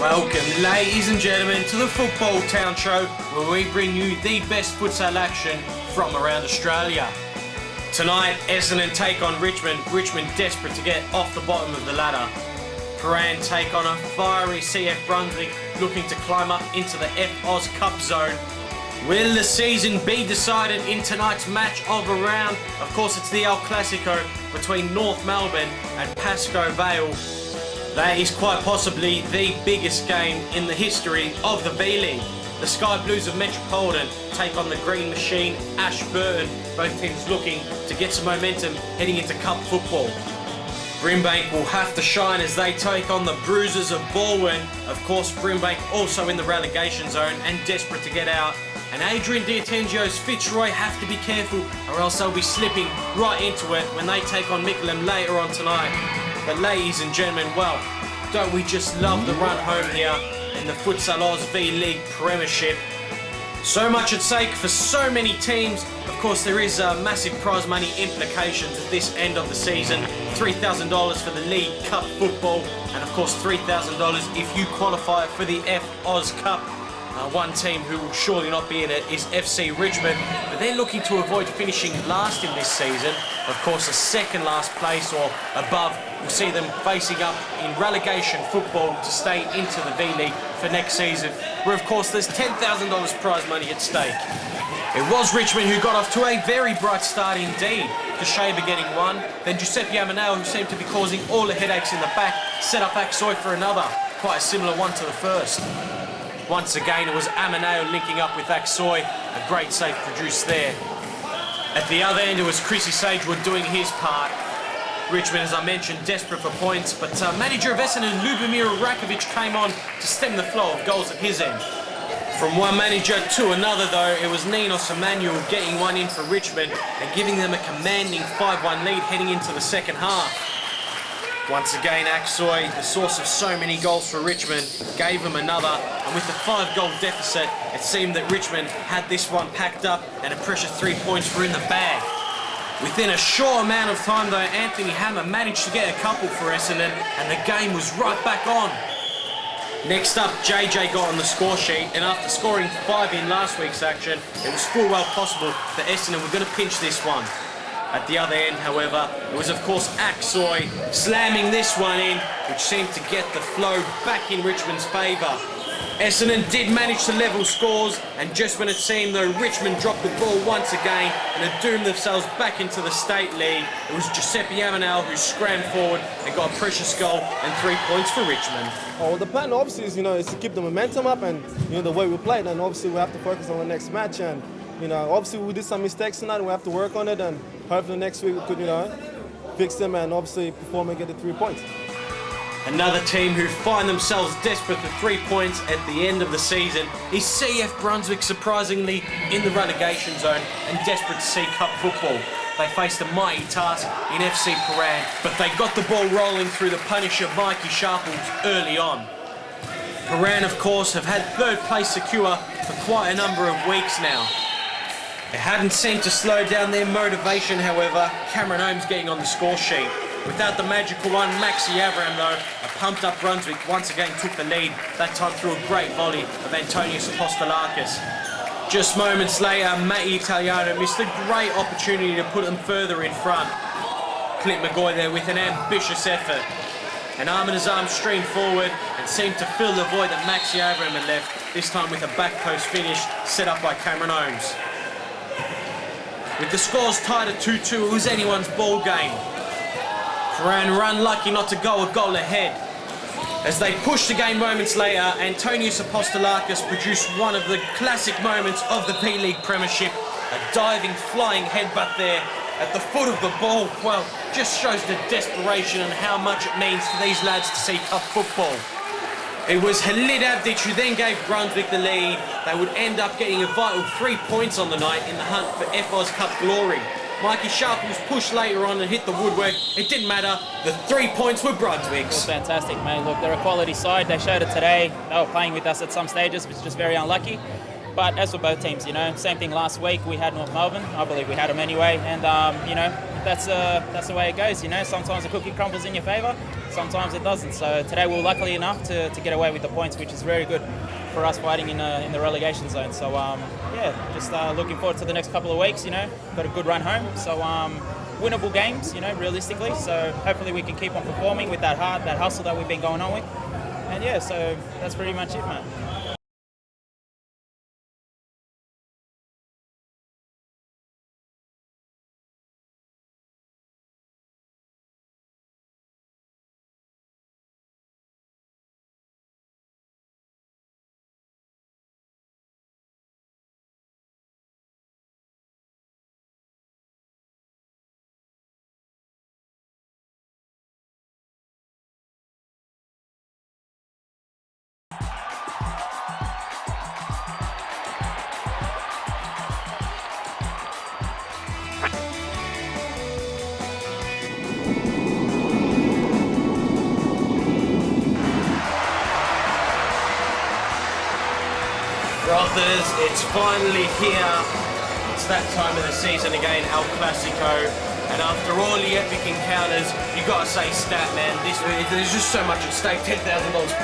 Welcome, ladies and gentlemen, to the Futbol Town Show, where we bring you the best futsal action from around Australia. Tonight, Essendon take on Richmond. Richmond desperate to get off the bottom of the ladder. Paran take on a fiery CF Brunswick looking to climb up into the F-Oz Cup zone. Will the season be decided in tonight's match of a round? Of course, it's the El Clasico between North Melbourne and Pascoe Vale. That is quite possibly the biggest game in the history of the V-League. The Sky Blues of Metropolitan take on the Green Machine, Ashburton. Both teams looking to get some momentum heading into Cup football. Brimbank will have to shine as they take on the Bruisers of Balwyn. Of course, Brimbank also in the relegation zone and desperate to get out. And Adrian Diatengio's Fitzroy have to be careful or else they'll be slipping right into it when they take on Mickleham later on tonight. But ladies and gentlemen, well, don't we just love the run home here in the Futsalroos V-League premiership? So much at stake for so many teams. Of course, there is massive prize money implications at this end of the season. $3,000 for the League Cup football, and of course $3,000 if you qualify for the F-Oz Cup. One team who will surely not be in it is FC Richmond, but they're looking to avoid finishing last in this season. Of course, a second last place or above will see them facing up in relegation football to stay into the V-League for next season, where of course there's $10,000 prize money at stake. It was Richmond who got off to a very bright start indeed. Shaber getting one, then Giuseppe Amanao, who seemed to be causing all the headaches in the back, set up Aksoy for another, quite a similar one to the first. Once again, it was Amanao linking up with Aksoy, a great save produced there. At the other end, it was Chrissy Sagewood doing his part. Richmond, as I mentioned, desperate for points, but manager of Essendon, Lubomir Rakovic, came on to stem the flow of goals at his end. From one manager to another, though, it was Ninos Emmanuel getting one in for Richmond and giving them a commanding 5-1 lead heading into the second half. Once again, Aksoy, the source of so many goals for Richmond, gave them another, and with the 5-goal deficit, it seemed that Richmond had this one packed up and a precious 3 points were in the bag. Within a short amount of time, though, Anthony Hammer managed to get a couple for Essendon, and the game was right back on. Next up, JJ got on the score sheet, and after scoring 5 in last week's action, it was full well possible that Essendon were going to pinch this one. At the other end, however, it was of course Aksoy slamming this one in, which seemed to get the flow back in Richmond's favour. Essendon did manage to level scores, and just when it seemed though Richmond dropped the ball once again and had doomed themselves back into the State League, it was Giuseppe Amanao who scrammed forward and got a precious goal and 3 points for Richmond. Oh, the plan obviously is to keep the momentum up and the way we played, and obviously we have to focus on the next match, and obviously we did some mistakes tonight and we have to work on it, and hopefully next week we could fix them and obviously perform and get the 3 points. Another team who find themselves desperate for 3 points at the end of the season is CF Brunswick, surprisingly in the relegation zone and desperate to see cup football. They faced a mighty task in FC Paran, but they got the ball rolling through the punisher Mikey Sharples early on. Paran, of course, have had third place secure for quite a number of weeks now. It hadn't seemed to slow down their motivation, however. Cameron Holmes getting on the score sheet. Without the magical one, Maxi Avram, though, a pumped-up Brunswick once again took the lead, that time through a great volley of Antonius Apostolakis. Just moments later, Matty Italiano missed a great opportunity to put them further in front. Clint McGoy there with an ambitious effort. And arm streamed forward and seemed to fill the void that Maxi Avram had left, this time with a back post finish set up by Cameron Holmes. With the scores tied at 2-2, it was anyone's ball game. Paran were unlucky not to go a goal ahead. As they pushed the game moments later, Antonius Apostolakis produced one of the classic moments of the V-League Premiership, a diving, flying headbutt there at the foot of the ball. Well, just shows the desperation and how much it means to these lads to see cup football. It was Halid Avdic who then gave Brunswick the lead. They would end up getting a vital 3 points on the night in the hunt for F-Oz Cup glory. Mikey Sharp was pushed later on and hit the woodwork. It didn't matter. The 3 points were Brunswick's. It was fantastic, mate. Look, they're a quality side. They showed it today. They were playing with us at some stages, which is just very unlucky. But as for both teams, same thing last week. We had North Melbourne. I believe we had them anyway. And, that's the way it goes. You know, sometimes the cookie crumbles in your favour, sometimes it doesn't. So today we were lucky enough to get away with the points, which is very good for us fighting in the relegation zone. So yeah, just looking forward to the next couple of weeks. You know, got a good run home. So winnable games. You know, realistically. So hopefully we can keep on performing with that heart, that hustle that we've been going on with. And yeah, so that's pretty much it, man. Brothers, it's finally here. It's that time of the season again, El Clasico. And after all the epic encounters, you gotta say, stat man, there's just so much at stake. $10,000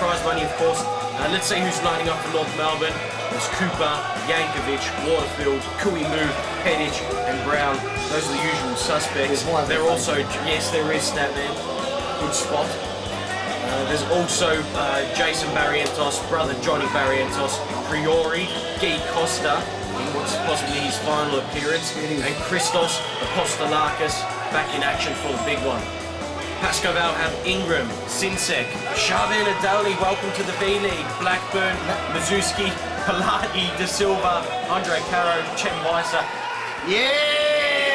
prize money, of course. Let's see who's lining up for North Melbourne. There's Cooper, Yankovic, Waterfield, Kuimu, Pedic, and Brown. Those are the usual suspects. They're also, yes, there is stat man. Good spot. There's also Jason Barrientos, brother Johnny Barrientos, Priori, Guy Costa, in what's possibly his final appearance, and Christos Apostolakis back in action for the big one. Pascoval have Ingram, Sinsek, Xavier Nadali, welcome to the V-League, Blackburn, Mazuski, Pilati, De Silva, Andre Caro, Chem Weiser. Yes!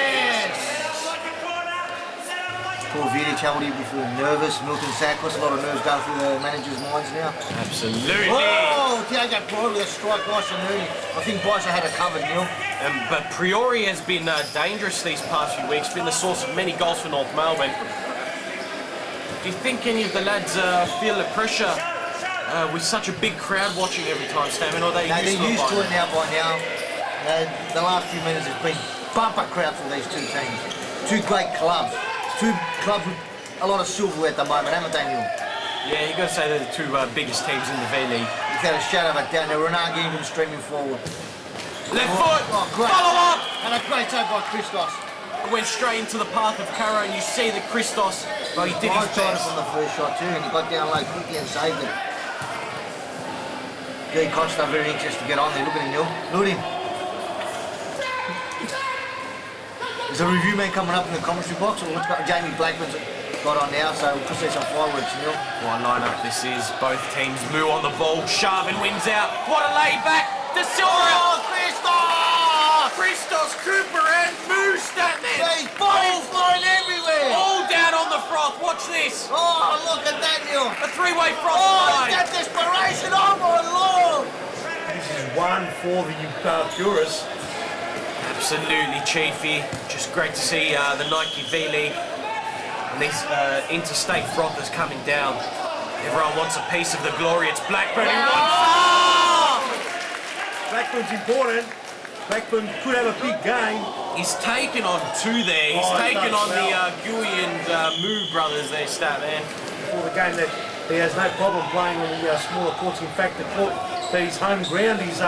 Poor Vidic, how would he be feeling nervous? Milton Sackles, a lot of nerves going through the manager's minds now. Absolutely. Oh, Tiago Priori with a strike, nice and early. I think Weiser had it covered, Neil. But Priori has been dangerous these past few weeks, been the source of many goals for North Melbourne. Do you think any of the lads feel the pressure with such a big crowd watching every time, Stamen, or are they used to it? They're used to it now by now. The last few minutes has been bumper crowd for these two teams. Two great clubs. Two clubs with a lot of silverware at the moment, haven't they, Neil? Yeah, you've got to say they're the two biggest teams in the V-League. Without a shadow of a doubt, now Renard Ingram streaming forward. Left foot, great. Follow up! And a great save by Christos. Went straight into the path of Caro, and you see that Christos, well, he did his best. From the first shot too, and he got down low quickly and saved it. Guy Costa very anxious to get on there. Look at him, Neil. Look at him. There's a review man coming up in the commentary box. Jamie Blackman's got on now, so we'll see some fireworks, Neil. What a lineup this is. Both teams move on the ball. Sharvin wins out. What a lay back. De Silva. Oh, Christos! Christos, Cooper, and Moose, that man. These bodies flying everywhere. All down on the froth. Watch this. Oh, look at that, Neil. A three-way froth. Oh, that desperation. Oh, my Lord. This is one for the purists. Absolutely, Chiefy. Just great to see the Nike V-League and these interstate frothers coming down. Everyone wants a piece of the glory. It's Blackburn who wants. Blackburn's important. Blackburn could have a big game. He's taken on two there. He's taken on the Gui and Moo brothers there, stat man. Before the game that he has no problem playing on the smaller courts. In fact, the court that his home ground is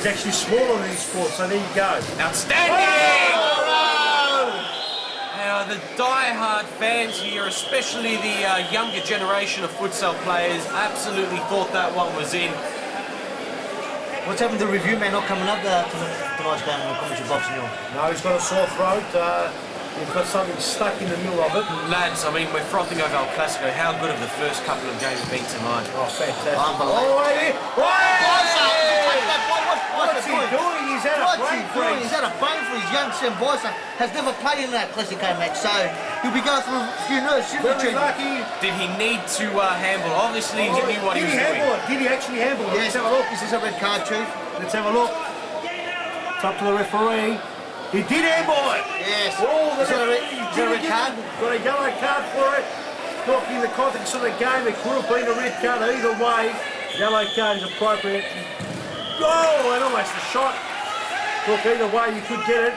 actually smaller than his court. So there you go. Outstanding! Now the die-hard fans here, especially the younger generation of futsal players, absolutely thought that one was in. What's happened to the review man not coming up to tonight's game in the commentary box, Neil? No, he's got a sore throat. He's got something stuck in the middle of it. Lads, I mean, we're frothing over El Clasico. How good have the first couple of games been tonight? Oh, fantastic. Unbelievable. Oh, wait! What's he doing? He's had a brain freeze. He's had a brain freeze. Young Sam Boyson has never played in that Clasico match, so he'll be going through a few nerves. Very lucky. Did he need to handle? Obviously, he knew what he was doing. Did he actually handle it? Yes, Let's have a look. this is a red card, Chief. Let's have a look. It's up to the referee. He did handball it. Yes. Oh, is that a red card? Got a yellow card for it. Look, in the context of the game, it could have been a red card either way. Yellow card is appropriate. Oh, and almost a shot. Look, either way, you could get it.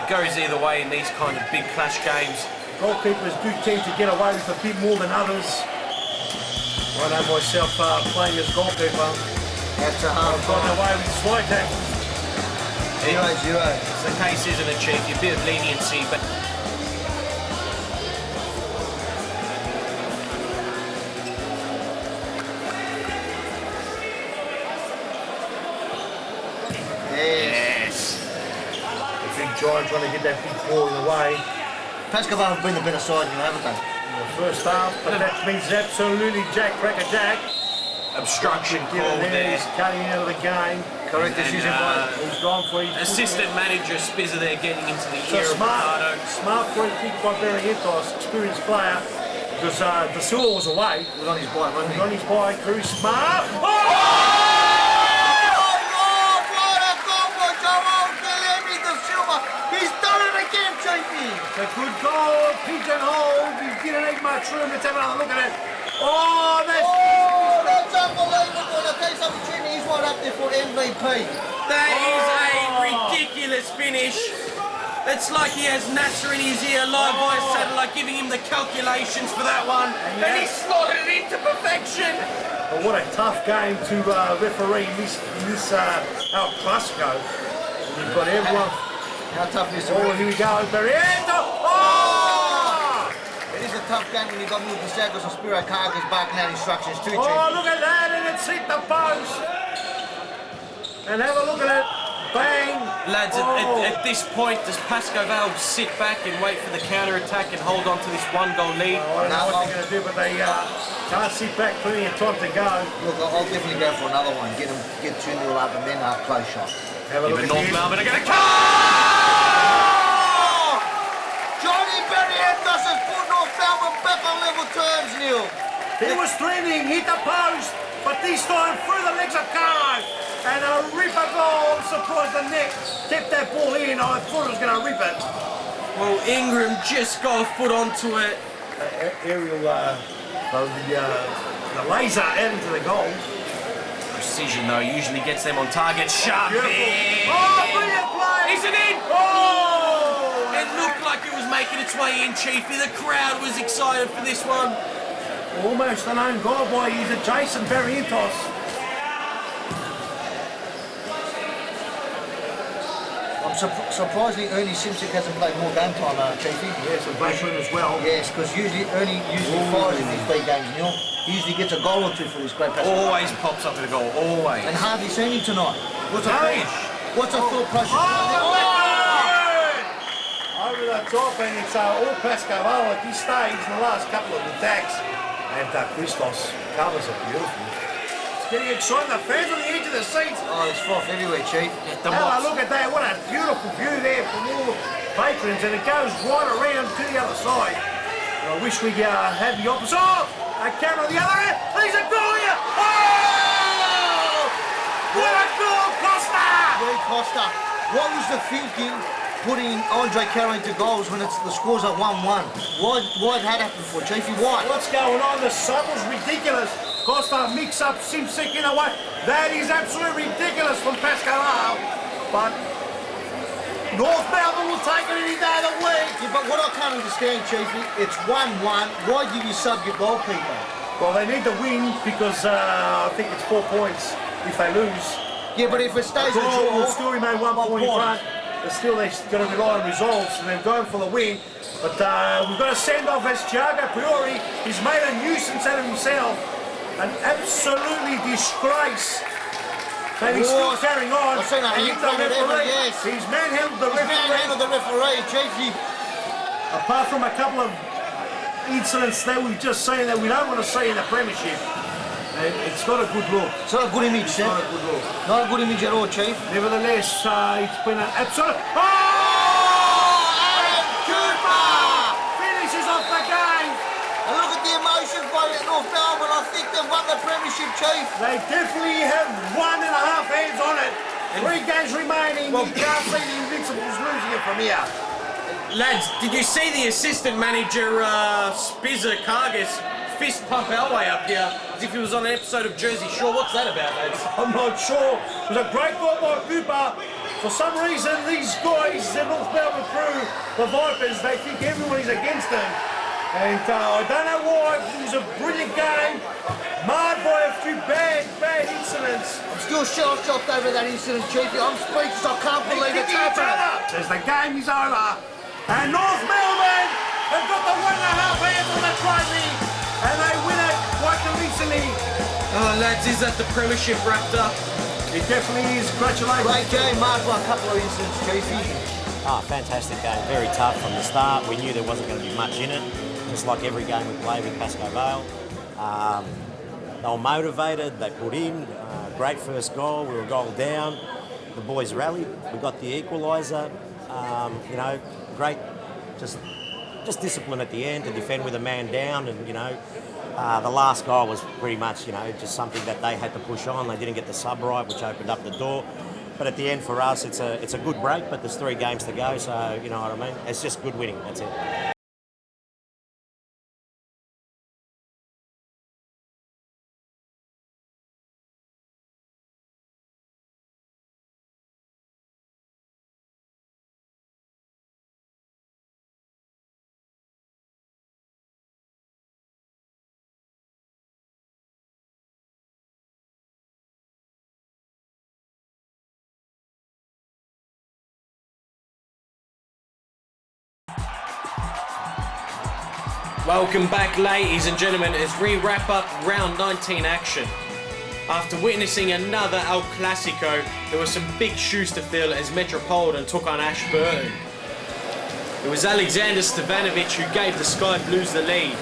goes either way in these kind of big clash games. Goalkeepers do tend to get away with a bit more than others. I know myself playing as goalkeeper. That's a hard I've gotten away with slow tackles. 0-0. It's the case, isn't it, Chief? A bit of leniency, but Yes. The big giant trying to get that big ball in the way. Pascal have been the better side, haven't they? In the first half, but that means absolutely Cracker Jack. obstruction Get call in there, there. he's cutting out of the game. Correct decision by He's gone for his Assistant manager Spizzer there getting into the So ear of Ricardo. smart free kick by Barrientos, experienced player, because De Silva was away. He was on his bike, wasn't he? On his bike, very smart. He's done it again, JP! It's a good goal, pigeonhole. He didn't need much room. Let's have another look at it. Oh, That's unbelievable. I'll tell you something, Jimmy, he's right up there for MVP. That is a ridiculous finish. It's like he has Nasser in his ear, live via satellite, giving him the calculations for that one. And he slotted it into perfection. But what a tough game to referee in this El Clasico. You've got everyone. How tough is it? Oh, here we go. Barrientos. Oh! It is a tough game when you've got Milton Sagos or Spiro Cargos barking out instructions too, Chief. Oh, look at that, and it's hit the post. And have a look at it. Bang. Lads, at this point, does Pascoval sit back and wait for the counter-attack and hold on to this one-goal lead? I don't know what they're going to do, but they can't sit back, plenty of time to go. Look, I'll definitely go for another one. Get 2-0 up and then a close shot. Have a look Even at North him. Melbourne are going to come! Johnny Barrientos has put North Melbourne back on level terms, Neil. He was trending, hit the post, but this time through the legs of Caro. And a ripper goal. I'm surprised the net kept that ball in. I thought it was going to rip it. Well, Ingram just got a foot onto it. Aerial, the laser out into the goal. Precision, though, usually gets them on target. Sharp Beautiful. in. Oh, brilliant play! Is it in? Oh! It looked like it was making its way in, Chiefy. The crowd was excited for this one. Almost an own goal by his adjacent Barrientos. I'm surprisingly Ernie Simsic hasn't played more game time, Chiefy. Yes, a Blackburn as well. Yes, because Ernie usually fires in these big games, Neil. He usually gets a goal or two for his great pass. Always pops up in a goal, always. And hardly seen him tonight. What's a thought process? Over the top, and it's all Pascoval at this stage in the last couple of attacks. And Christos covers it beautifully. It's getting exciting. The fans on the edge of the seats. Oh, there's froth everywhere, Chief. Have a look at that. What a beautiful view there from all the patrons, and it goes right around to the other side. And I wish we had the opposite. Oh! A camera on the other end. There's a goal here. Oh! What a goal, Costa! Ray Costa. What was the thinking putting Andre Caro into goals when the scores are 1-1? Why did that happen for, Chiefy? Why? What's going on? The sub was ridiculous. Costa mix up Simsic in a way. That is absolutely ridiculous from Pascal. But North Melbourne will take it any day of the week. Yeah, but what I can't understand, Chiefy, it's 1-1. Why did you sub your goalkeeper? Well, they need to win because I think it's 4 points if they lose. Yeah, but if it stays a draw, will still remain 1 point in front. But still, they're going to rely on results, and they're going for the win. But we've got to send off as Thiago Priori. He's made a nuisance out of himself. An absolutely disgrace. And he's still carrying on. I've seen a And hand the thrown at him, referee, yes. He's manhandled the He's referee. manhandled the referee, Chiefy. Apart from a couple of incidents that we've just seen that we don't want to see in the premiership. And it's not a good look. It's not a good image, Not a good look. Not a good image at all, Chief. Nevertheless, it's been an absolute... Oh! Aaron Cooper! Finishes off the game. And look at the emotions by North Melbourne. I think they've won the premiership, Chief. They definitely have 1.5 hands on it. 3 games remaining. You can't see the Invincibles losing it from here. Lads, did you see the assistant manager, Spizzer Cargis, fist pump Elway up here as if he was on an episode of Jersey Shore? What's that about, lads? I'm not sure. It was a great goal by Cooper. For some reason, these guys, the North Melbourne crew, the Vipers, they think everybody's against them. And I don't know why. It was a brilliant game, marred by a few bad incidents. I'm still shell-shocked over that incident, Chiefy. I'm speechless. I can't believe it's happened. Says the game is over. And North Melbourne have got the 1.5 hands on the trophy. And they win it quite convincingly. Oh, lads, is that the premiership wrapped up? It definitely is. Congratulations. Great game, marked by a couple of incidents, Chiefy. Fantastic game. Very tough from the start. We knew there wasn't going to be much in it. Just like every game we play with Pascoe Vale. They were motivated, they put in, great first goal, we were a goal down, the boys rallied, we got the equaliser, great, just discipline at the end to defend with a man down, and the last goal was pretty much, just something that they had to push on. They didn't get the sub right, which opened up the door. But at the end for us, it's a good break, but there's 3 games to go, so you know what I mean? It's just good winning, that's it. Welcome back, ladies and gentlemen, as we wrap up round 19 action. After witnessing another El Clasico, there were some big shoes to fill as Metropolitan took on Ashburton. It was Alexander Stevanovic who gave the Sky Blues the lead,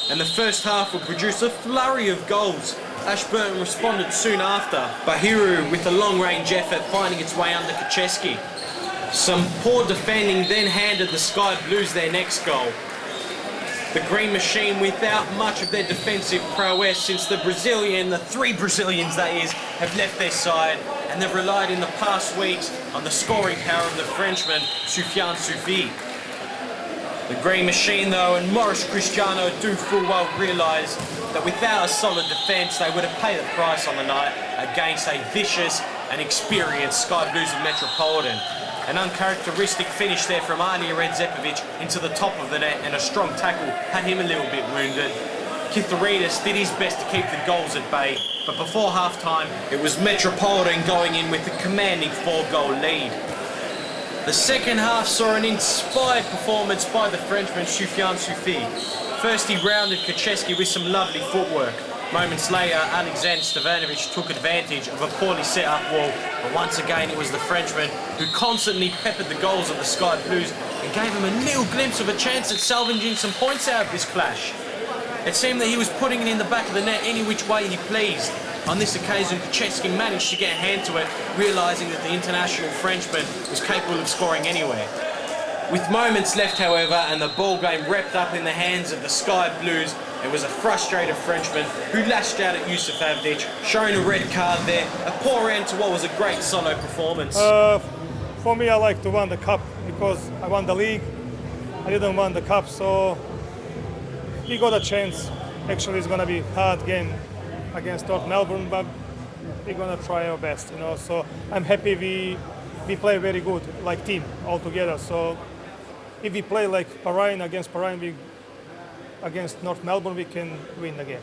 and the first half would produce a flurry of goals. Ashburton responded soon after, Bahiru with a long-range effort finding its way under Kacheski. Some poor defending then handed the Sky Blues their next goal. The Green Machine without much of their defensive prowess since the 3 Brazilians that is, have left their side, and they've relied in the past weeks on the scoring power of the Frenchman Soufiane Soufi. The Green Machine though and Maurice Cristiano do full well realise that without a solid defence they would have paid the price on the night against a vicious and experienced Sky Blues of Metropolitan. An uncharacteristic finish there from Arnia Redzepovic into the top of the net, and a strong tackle had him a little bit wounded. Kitharidis did his best to keep the goals at bay, but before half-time it was Metropolitan going in with a commanding 4-goal lead. The second half saw an inspired performance by the Frenchman Soufiane Soufi. First he rounded Kacheski with some lovely footwork. Moments later, Alexander Stevanovic took advantage of a poorly set up wall, but once again it was the Frenchman who constantly peppered the goals of the Sky Blues and gave him a little glimpse of a chance at salvaging some points out of this clash. It seemed that he was putting it in the back of the net any which way he pleased. On this occasion, Kacheski managed to get a hand to it, realising that the international Frenchman was capable of scoring anywhere. With moments left, however, and the ball game wrapped up in the hands of the Sky Blues, it was a frustrated Frenchman who lashed out at Yusuf Avdic, showing a red card there, a poor end to what was a great solo performance. For me, I like to win the cup because I won the league. I didn't win the cup, so we got a chance. Actually, it's gonna be a hard game against North Melbourne, but we're gonna try our best, So I'm happy we play very good, like team all together. So if we play like Parine against Parine, against North Melbourne, we can win the game.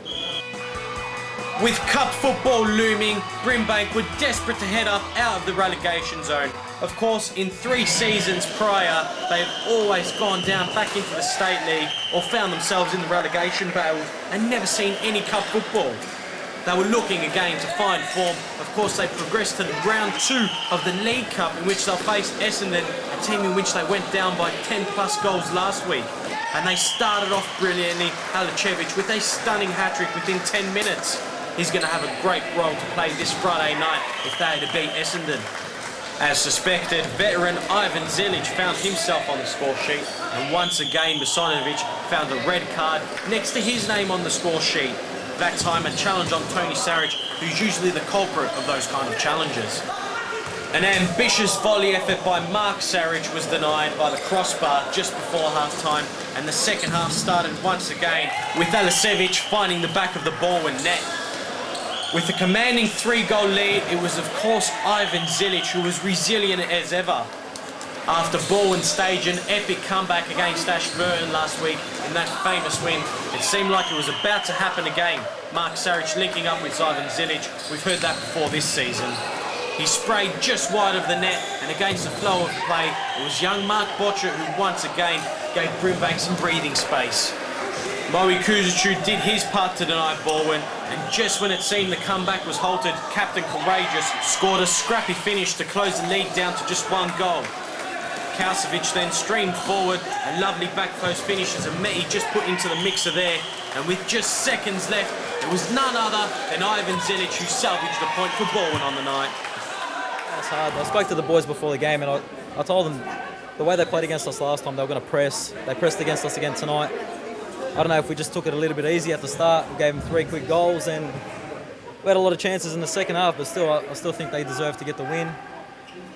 With cup football looming, Brimbank were desperate to head up out of the relegation zone. Of course, in 3 seasons prior, they've always gone down back into the State League or found themselves in the relegation battles and never seen any cup football. They were looking again to find form. Of course, they progressed to round 2 of the League Cup, in which they'll face Essendon, a team in which they went down by 10 plus goals last week. And they started off brilliantly, Alicevic with a stunning hat-trick within 10 minutes. He's going to have a great role to play this Friday night if they are to beat Essendon. As suspected, veteran Ivan Zilic found himself on the score sheet, and once again Bosanovic found a red card next to his name on the score sheet. That time a challenge on Tony Saric, who's usually the culprit of those kind of challenges. An ambitious volley effort by Mark Saric was denied by the crossbar just before half-time, and the second half started once again with Alicevic finding the back of the ball in net. With a commanding 3-goal lead, it was of course Ivan Zilic who was resilient as ever. After Bowen staged an epic comeback against Ashburton last week in that famous win, it seemed like it was about to happen again. Mark Saric linking up with Ivan Zilic, we've heard that before this season. He sprayed just wide of the net, and against the flow of play, it was young Mark Botcher who once again gave Brimbank some breathing space. Moe Kuzicu did his part to deny Bowen, and just when it seemed the comeback was halted, Captain Courageous scored a scrappy finish to close the lead down to just 1 goal. Kausevic then streamed forward, a lovely back-post finish as Ameti just put into the mixer there, and with just seconds left, it was none other than Ivan Zilic who salvaged the point for Bowen on the night. That's hard. I spoke to the boys before the game and I told them the way they played against us last time, they were going to press. They pressed against us again tonight. I don't know if we just took it a little bit easy at the start. We gave them 3 quick goals and we had a lot of chances in the second half, but still, I still think they deserve to get the win.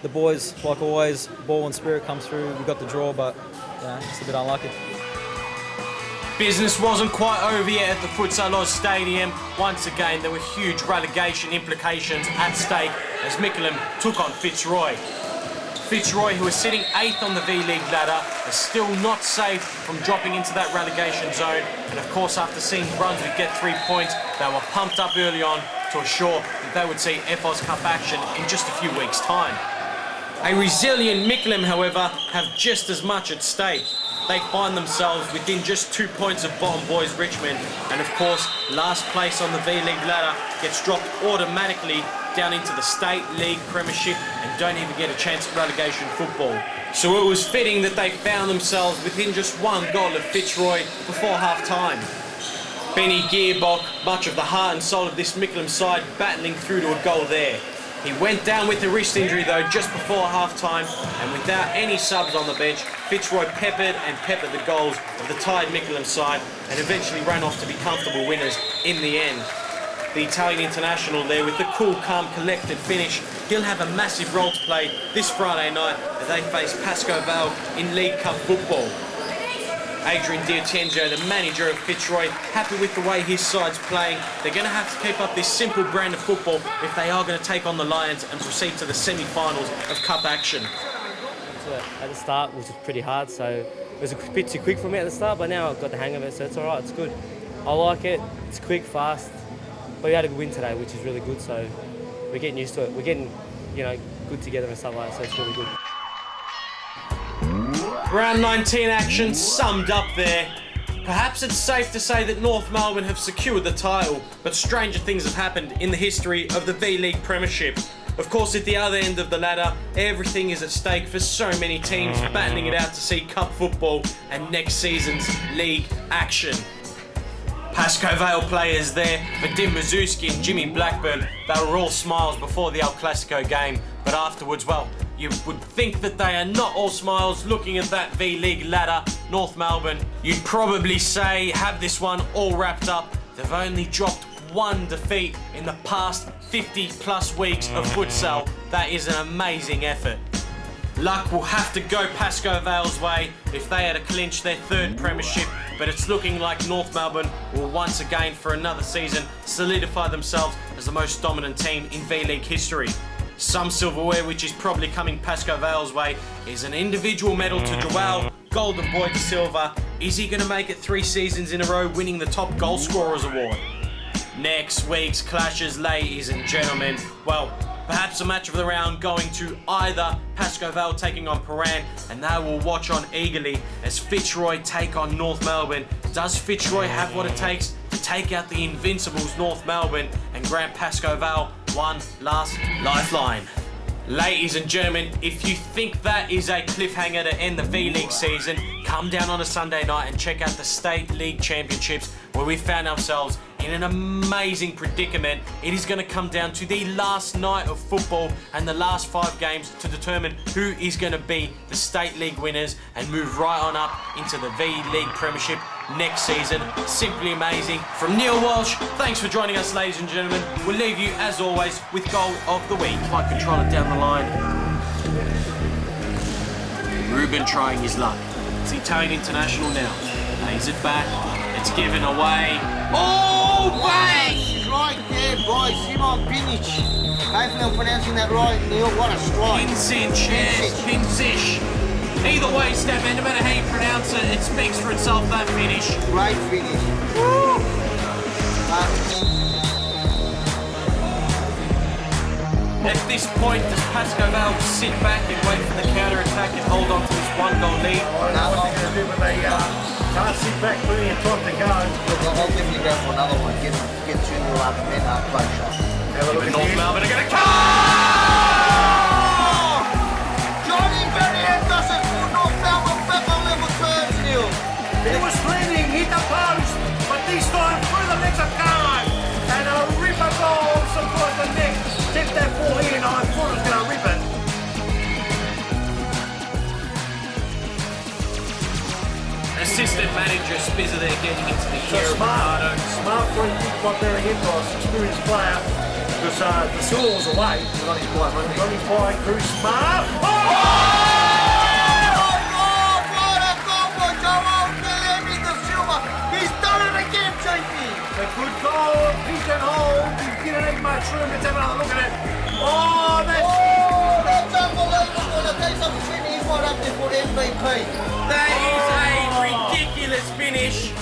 The boys, like always, ball and spirit comes through. We got the draw, but just a bit unlucky. Business wasn't quite over yet at the Futsalroos Stadium. Once again, there were huge relegation implications at stake as Micklem took on Fitzroy. Fitzroy, who is sitting 8th on the V-League ladder, is still not safe from dropping into that relegation zone. And of course, after seeing Brunswick get 3 points, they were pumped up early on to assure that they would see FOS Cup action in just a few weeks' time. A resilient Micklem, however, have just as much at stake. They find themselves within just 2 points of bottom boys Richmond, and of course, last place on the V-League ladder gets dropped automatically down into the State League Premiership and don't even get a chance at relegation football. So it was fitting that they found themselves within just 1 goal of Fitzroy before half-time. Benny Gearbock, much of the heart and soul of this Micklem side, battling through to a goal there. He went down with a wrist injury though just before half-time, and without any subs on the bench, Fitzroy peppered the goals of the tired Micklem side and eventually ran off to be comfortable winners in the end. The Italian international there with the cool, calm, collected finish, he'll have a massive role to play this Friday night as they face Pascoe Vale in League Cup football. Adrian Diatenzio, the manager of Fitzroy, happy with the way his side's playing. They're going to have to keep up this simple brand of football if they are going to take on the Lions and proceed to the semi-finals of Cup action. At the start, which was pretty hard, so it was a bit too quick for me at the start, but now I've got the hang of it, so it's all right, it's good. I like it, it's quick, fast, but we had a good win today, which is really good, so we're getting used to it. We're getting, good together and stuff like that, so it's really good. Round 19 action summed up there. Perhaps it's safe to say that North Melbourne have secured the title, but stranger things have happened in the history of the V-League Premiership. Of course, at the other end of the ladder, everything is at stake for so many teams battling it out to see Cup football and next season's league action. Pascoe Vale players there, Vadim Mazuski and Jimmy Blackburn, they were all smiles before the El Clasico game, but afterwards, well, you would think that they are not all smiles looking at that V-League ladder. North Melbourne, you'd probably say, have this one all wrapped up. They've only dropped 1 defeat in the past 50 plus weeks of futsal. That is an amazing effort. Luck will have to go Pascoe Vale's way if they are to clinch their 3rd premiership, but it's looking like North Melbourne will once again for another season solidify themselves as the most dominant team in V-League history. Some silverware which is probably coming Pascoe Vale's way is an individual medal to Joel Golden Boy de Silva. Is he going to make it 3 seasons in a row winning the top goal scorers award? Next week's clashes, ladies and gentlemen, well, perhaps a match of the round going to either Pascoe Vale taking on Paran, and they will watch on eagerly as Fitzroy take on North Melbourne. Does Fitzroy have what it takes to take out the invincibles North Melbourne and grant Pascoe Vale one last lifeline? Ladies and gentlemen, if you think that is a cliffhanger to end the V-League season, come down on a Sunday night and check out the State League Championships, where we found ourselves in an amazing predicament. It is going to come down to the last night of football and the last 5 games to determine who is going to be the State League winners and move right on up into the V-League Premiership next season. Simply amazing. From Neil Walsh, thanks for joining us, ladies and gentlemen. We'll leave you, as always, with Goal of the Week. Like controller down the line. Ruben trying his luck. It's the Italian international now. Lays it back. It's given away. Oh, bang! Right there. led by Simon Pinic. Hopefully I'm pronouncing that right, Neil. What a strike. Pinsic, yes, Pinsic. Either way, Statman, no matter how you pronounce it, it speaks for itself, that finish. Great finish. At this point, does Pascoe Vale sit back and wait for the counter-attack and hold on to this 1-goal lead? I don't know what they're going to do, but they can't sit back, plenty of time to go. Look, I'll definitely go for another one. Get 2-0 up and then play shot. Have a look at North this. Melbourne are going to come! Johnny Berry does it for North Melbourne back on level terms, Neil. It was landing, hit the post, but this time through the legs of Khan. And a ripper goal supports the neck. Tip that ball in, I thought it was going to rip it. Assistant manager Spizzer there getting into the gear of Ricardo. Smart free kick by Barry Entos, experienced player. Because the Silver was away. He's on his bike, wasn't he? On his bike, through Smart. A good goal, pigeonhole, he didn't need much room, let's have another look at it. Oh, That's unbelievable. The case of Sydney is right up there for MVP. That is a ridiculous finish.